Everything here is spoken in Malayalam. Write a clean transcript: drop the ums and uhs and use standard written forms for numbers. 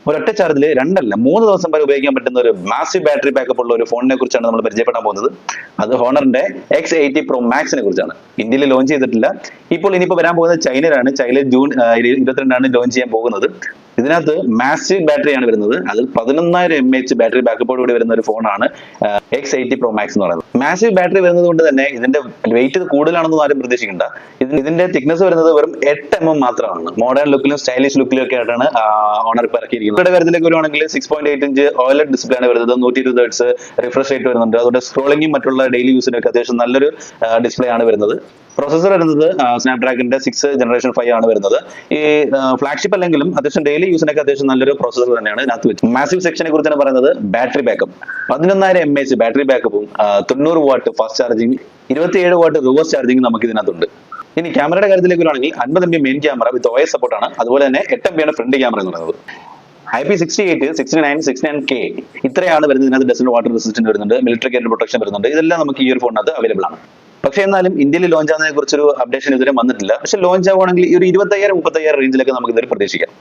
ഒരൊറ്റ ചാർജിൽ രണ്ടല്ല 3 ദിവസം വരെ ഉപയോഗിക്കാൻ പറ്റുന്ന ഒരു മാസീവ് ബാറ്ററി ബാക്കപ്പ് ഉള്ള ഒരു ഫോണിനെ കുറിച്ചാണ് നമ്മൾ പരിചയപ്പെടാൻ പോകുന്നത്. അത് ഹോണറിന്റെ X80 Pro Maxനെ കുറിച്ചാണ്. ഇന്ത്യയിൽ ലോഞ്ച് ചെയ്തിട്ടില്ല. ഇനിയിപ്പോൾ വരാൻ പോകുന്നത് ചൈനയിലാണ്. ചൈനയിൽ ജൂൺ 22 ലോഞ്ച് ചെയ്യാൻ പോകുന്നത്. ഇതിനകത്ത് മാസീവ് ബാറ്ററിയാണ് വരുന്നത്. അത് 11,000 mAh ബാറ്ററി ബാക്കപ്പോട് കൂടി വരുന്ന ഒരു ഫോണാണ് X80 Pro Max എന്ന് പറയുന്നത്. മാസീവ് ബാറ്ററി വരുന്നത് കൊണ്ട് തന്നെ ഇതിന്റെ വെയിറ്റ് കൂടുതലാണെന്ന് ആരും പ്രതീക്ഷിക്കണ്ട. ഇതിന്റെ തിക്നെസ് വരുന്നത് വെറും 8 mm മാത്രമാണ്. മോഡേൺ ലുക്കിലും സ്റ്റൈലിഷ് ലുക്കിലും ഒക്കെ ആയിട്ടാണ് ഓണർ ഇപ്പൊ ഇറക്കിയിരിക്കുന്നത്. ഇവിടെ കാര്യത്തിലേക്ക് വരുവാണെങ്കിൽ 6.8 ഇഞ്ച് OLED ഡിസ്പ്ലേ ആണ് വരുന്നത്. 120 Hz റിഫ്രഷ് റേറ്റ് വരുന്നുണ്ട്. അതുകൊണ്ട് സ്ക്രോളിംഗും മറ്റുള്ള ഡെയിലി യൂസിനൊക്കെ അത്യാവശ്യം നല്ലൊരു ഡിസ്പ്ലേ ആണ് വരുന്നത്. പ്രോസസർ വരുന്നത് സ്നാപ്ഡ്രാഗണിന്റെ 6th Generation 5 ആണ് വരുന്നത്. ഈ ഫ്ലാഗ്ഷിപ്പ് അല്ലെങ്കിലും അത്യാവശ്യം ഡെയിലി യൂസിനൊക്കെ അത്യാവശ്യം നല്ലൊരു പ്രോസസർ തന്നെയാണ് ഇതിനകത്ത് വെച്ചത്. മാസീവ് സെക്ഷനെ കുറിച്ചാണ് പറയുന്നത്. ബാറ്ററി ബാക്കപ്പ് 11,000 mAh ബാറ്ററി ബാക്കപ്പും 90 watt fast charging 27 watt reverse charging നമുക്ക് ഇതിനകത്തുണ്ട്. ഇനി ക്യാമറയുടെ കാര്യത്തിലേക്ക് വരുവാണെങ്കിൽ 50 MP main camera with OIS സപ്പോർട്ടാണ്. അതുപോലെ തന്നെ 8 MP ആണ് ഫ്രണ്ട് ക്യാമറ എന്ന് പറയുന്നത്. IP68, 69, 69K ഇത്രയാണ് വരുന്നത്. ഇതിനകത്ത് ഡസ്റ്റ് വാട്ടർ റെസിസ്റ്റന്റ് വരുന്നുണ്ട്. മിലിറ്ററി ഗ്രേഡ് പ്രൊട്ടക്ഷൻ വരുന്നുണ്ട്. ഇതെല്ലാം നമുക്ക് ഈ ഒരു ഫോണിനകത്ത് അവൈലബിൾ ആണ്. പക്ഷേ എന്നാലും ഇന്ത്യയിൽ ലോഞ്ച് ആകുന്നതിനെ കുറിച്ചൊരു അപ്ഡേഷൻ ഇതുവരെ വന്നിട്ടില്ല. പക്ഷെ ലോഞ്ച് ആവുകയാണെങ്കിൽ ഈ ഒരു 25,000-35,000 റേഞ്ചിലൊക്കെ നമുക്ക് ഇതുവരെ പ്രതീക്ഷിക്കാം.